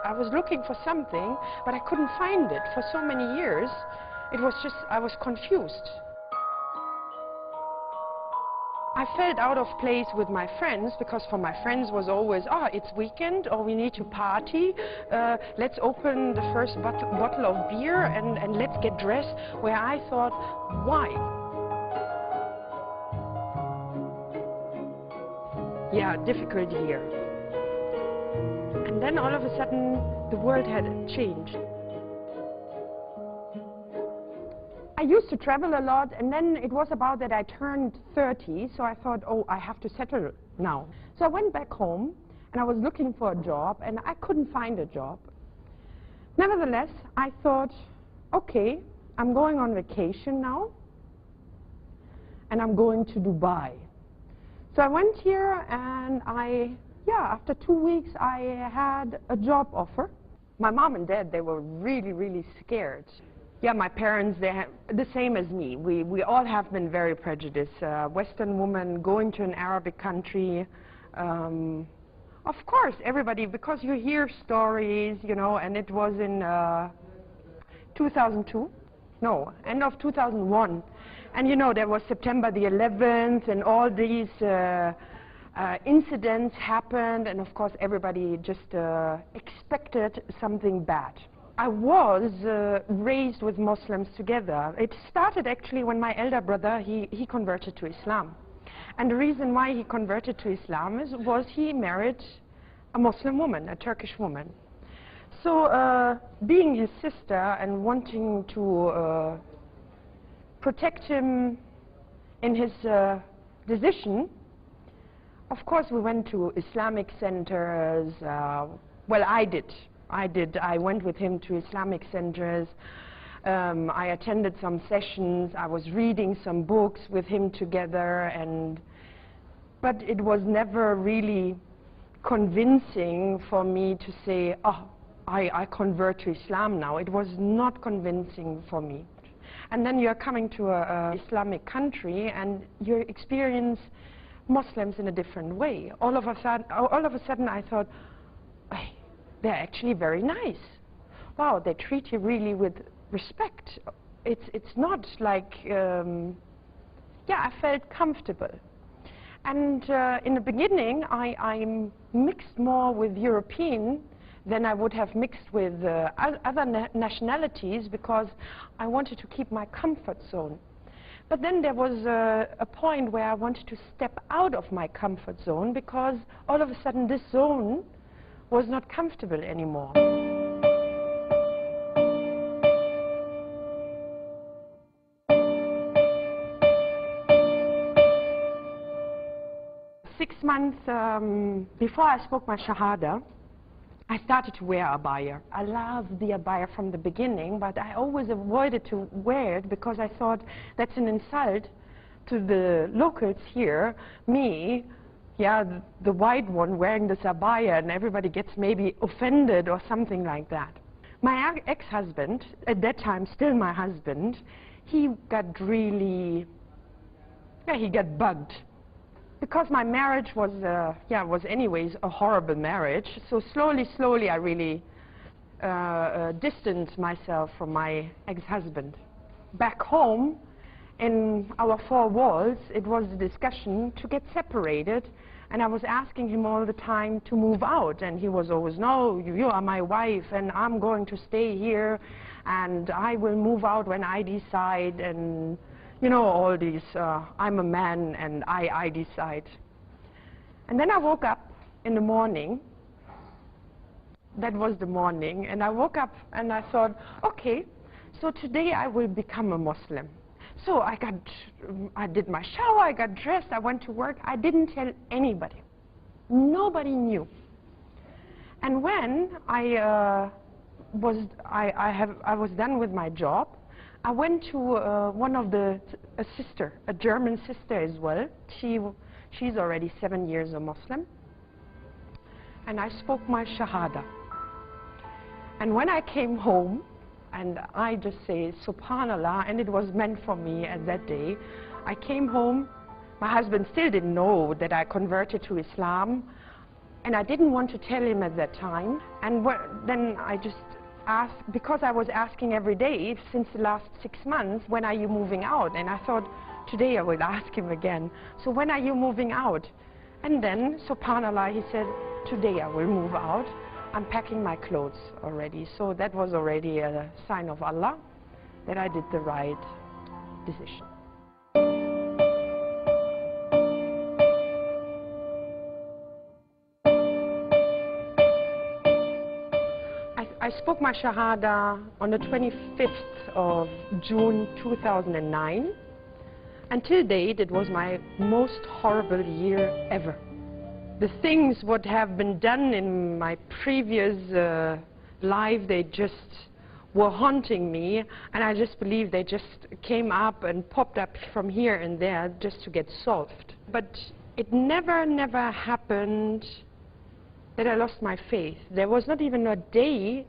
I was looking for something, but I couldn't find it for so many years. It was just, I was confused. I felt out of place with my friends, because for my friends was always, oh, it's weekend, or we need to party, let's open the first bottle of beer and let's get dressed, where I thought, why? Yeah, difficult year. And then all of a sudden, the world had changed. I used to travel a lot, and then it was about that I turned 30, so I thought, oh, I have to settle now. So I went back home, and I was looking for a job, and I couldn't find a job. Nevertheless, I thought, okay, I'm going on vacation now, and I'm going to Dubai. So I went here, and after 2 weeks, I had a job offer. My mom and dad, they were really, really scared. Yeah, my parents, they're the same as me. We all have been very prejudiced. Western woman going to an Arabic country. Of course, everybody, because you hear stories, you know, and it was in 2002. No, end of 2001. And you know, there was September the 11th, and all these incidents happened, and of course everybody just expected something bad. I was raised with Muslims together. It started actually when my elder brother, he converted to Islam. And the reason why he converted to Islam was he married a Muslim woman, a Turkish woman. So being his sister and wanting to protect him in his decision, of course we went to Islamic centers. Well, I did. I went with him to Islamic centers. I attended some sessions. I was reading some books with him together, but it was never really convincing for me to say, oh, I convert to Islam now. It was not convincing for me. And then you're coming to an Islamic country and you experience Muslims in a different way. All of a sudden I thought, hey, they're actually very nice. Wow, they treat you really with respect. It's not like, I felt comfortable. And in the beginning, I mixed more with European than I would have mixed with other nationalities, because I wanted to keep my comfort zone. But then there was a point where I wanted to step out of my comfort zone, because all of a sudden this zone was not comfortable anymore. Six months before I spoke my Shahada, I started to wear abaya. I loved the abaya from the beginning, but I always avoided to wear it because I thought that's an insult to the locals here, me, the white one wearing this abaya, and everybody gets maybe offended or something like that. My ex-husband, at that time still my husband, he got really, he got bugged. Because my marriage was, was anyways a horrible marriage, so slowly I really distanced myself from my ex-husband. Back home, in our four walls, it was a discussion to get separated, and I was asking him all the time to move out, and he was always, no, you are my wife, and I'm going to stay here, and I will move out when I decide, and you know, all these, I'm a man and I decide. And then I woke up in the morning. That was the morning. And I woke up and I thought, okay, so today I will become a Muslim. So I did my shower, I got dressed, I went to work. I didn't tell anybody. Nobody knew. And when I was done with my job, I went to one of a sister, a German sister as well. She's already 7 years a Muslim. And I spoke my Shahada. And when I came home, and I just say, Subhanallah, and it was meant for me at that day, I came home, my husband still didn't know that I converted to Islam, And I didn't want to tell him at that time. And then I just asked, because I was asking every day since the last 6 months, when are you moving out? And I thought, today I will ask him again. So when are you moving out? And then, subhanAllah, he said, today I will move out. I'm packing my clothes already. So that was already a sign of Allah that I did the right decision. I spoke my Shahada on the 25th of June 2009. Until date, it was my most horrible year ever. The things what have been done in my previous life, they just were haunting me, and I just believe they just came up and popped up from here and there just to get solved. But it never happened that I lost my faith. There was not even a day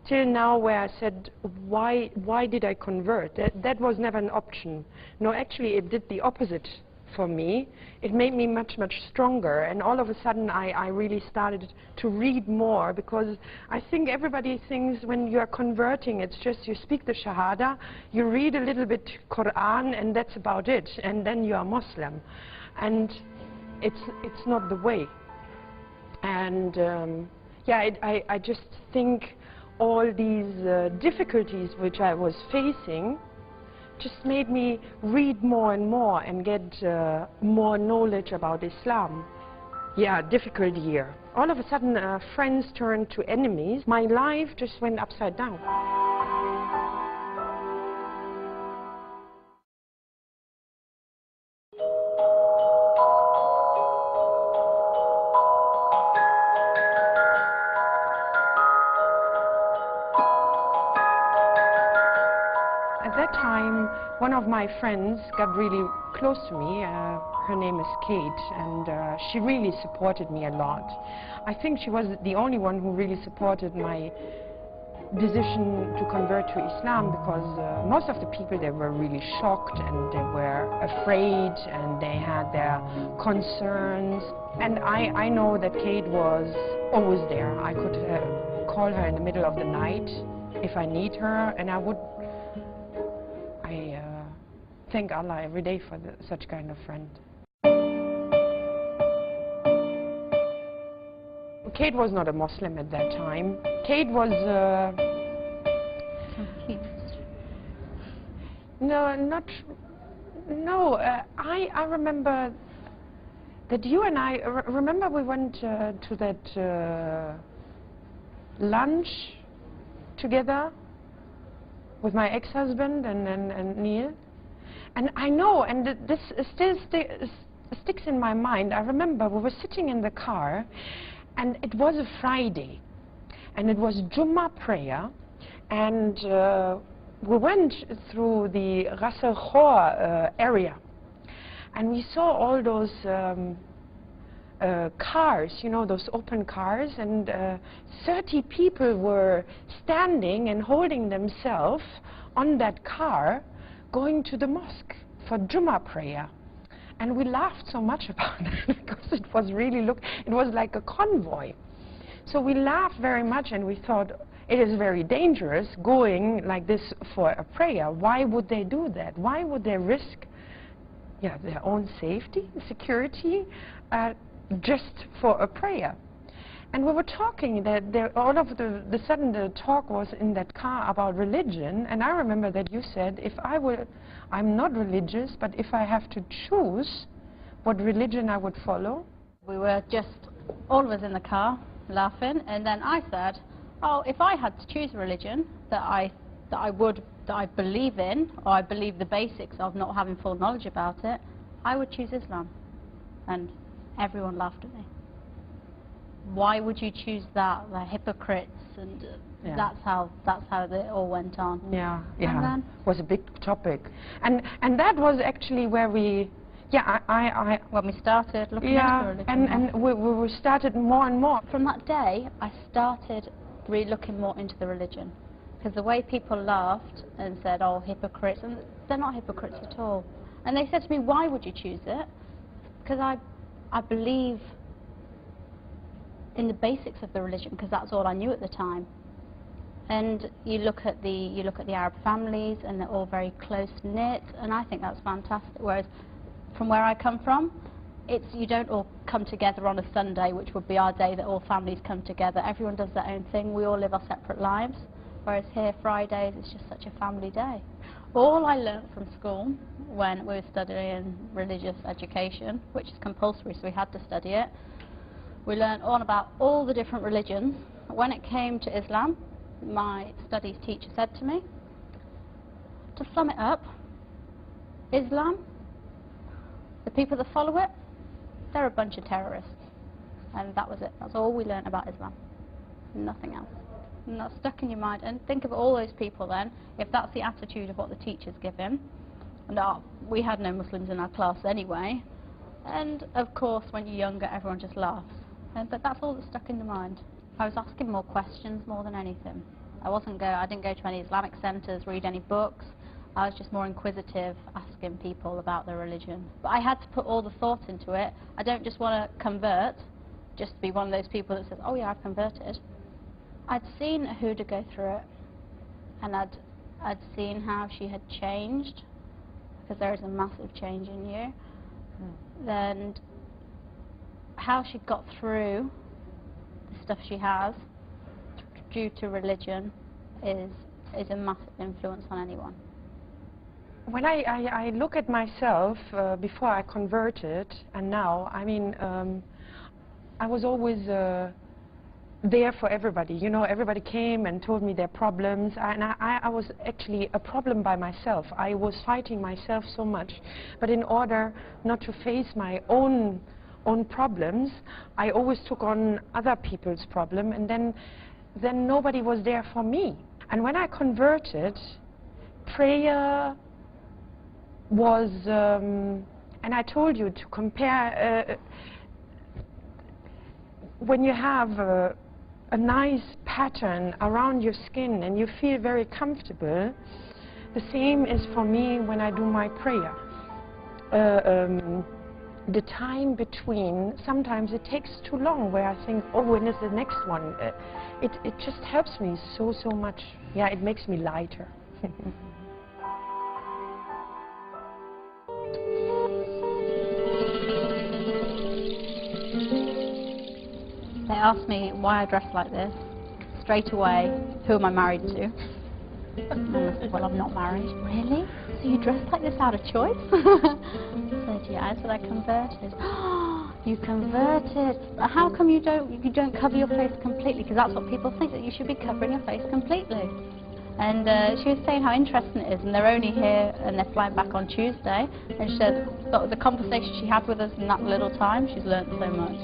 till now where I said, why did I convert? That was never an option. No, actually it did the opposite for me. It made me much stronger, and all of a sudden I really started to read more, because I think everybody thinks when you are converting, it's just you speak the Shahada, you read a little bit Quran, and that's about it, and then you are Muslim. And it's not the way. And yeah, I just think all these difficulties which I was facing just made me read more and more and get more knowledge about Islam. Yeah, difficult year. All of a sudden, friends turned to enemies. My life just went upside down. At that time, one of my friends got really close to me. Her name is Kate, and she really supported me a lot. I think she was the only one who really supported my decision to convert to Islam, because most of the people, they were really shocked and they were afraid and they had their concerns. And I know that Kate was always there. I could call her in the middle of the night if I need her, and I thank Allah every day for such kind of friend. Kate was not a Muslim at that time. Kate was I remember that you and I remember we went to that lunch together with my ex-husband and Neil. And I know, and this still sticks in my mind. I remember we were sitting in the car, and it was a Friday, and it was Jummah prayer, and we went through the Ras Al Khor area, and we saw all those cars, you know, those open cars, and 30 people were standing and holding themselves on that car, going to the mosque for Jummah prayer. And we laughed so much about it because it was really, it was like a convoy. So we laughed very much, and we thought, it is very dangerous going like this for a prayer. Why would they do that? Why would they risk their own safety, security, just for a prayer? And we were talking that all of the sudden the talk was in that car about religion, and I remember that you said, I'm not religious, but if I have to choose what religion I would follow. We were just all of us in the car laughing, and then I said, oh, if I had to choose a religion that I believe in, or I believe the basics of, not having full knowledge about it, I would choose Islam. And everyone laughed at me. Why would you choose that? They're hypocrites, and that's how it all went on. Yeah, and then it was a big topic, and that was actually where we, when we started looking into religion. and we started more and more. From that day, I started really looking more into the religion, because the way people laughed and said, "Oh, hypocrites," and they're not hypocrites at all. And they said to me, "Why would you choose it?" Because I believe in the basics of the religion, because that's all I knew at the time. And you look at the Arab families, and they're all very close knit, and I think that's fantastic. Whereas from where I come from, you don't all come together on a Sunday, which would be our day that all families come together. Everyone does their own thing. We all live our separate lives. Whereas here, Fridays, it's just such a family day. All I learnt from school when we were studying religious education, which is compulsory, so we had to study it, we learnt all about all the different religions. When it came to Islam, my studies teacher said to me, to sum it up, Islam, the people that follow it, they're a bunch of terrorists. And that was it. That's all we learnt about Islam. Nothing else. And that's stuck in your mind. And think of all those people then, if that's the attitude of what the teachers give him. And we had no Muslims in our class anyway. And of course, when you're younger, everyone just laughs. But that's all that's stuck in the mind. I was asking more questions more than anything. I didn't go to any Islamic centres, read any books. I was just more inquisitive, asking people about their religion. But I had to put all the thought into it. I don't just want to convert, just to be one of those people that says, oh yeah, I've converted. I'd seen Huda go through it, and I'd seen how she had changed, because there is a massive change in you. And how she got through the stuff she has due to religion is a massive influence on anyone. When I look at myself before I converted and now, I mean, I was always there for everybody. You know, everybody came and told me their problems, and I was actually a problem by myself. I was fighting myself so much, but in order not to face my own problems, I always took on other people's problem, and then nobody was there for me. And when I converted, prayer was, and I told you to compare, when you have a nice pattern around your skin and you feel very comfortable, the same is for me when I do my prayer. The time between, sometimes it takes too long, where I think, oh, when is the next one? It just helps me so much. Yeah, it makes me lighter. They asked me why I dress like this. Straight away, who am I married to? And I said, well, I'm not married. Really? So you dress like this out of choice? I said, yeah, I said I converted. You converted. How come you don't cover your face completely? Because that's what people think, that you should be covering your face completely. And she was saying how interesting it is, and they're only here and they're flying back on Tuesday. And she said the conversation she had with us in that little time, she's learnt so much.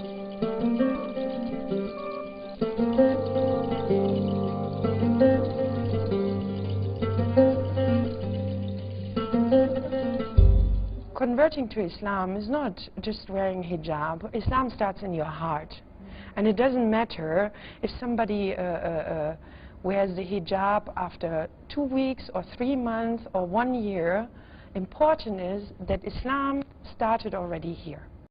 Converting to Islam is not just wearing hijab. Islam starts in your heart. And it doesn't matter if somebody wears the hijab after 2 weeks or 3 months or 1 year. Important is that Islam started already here.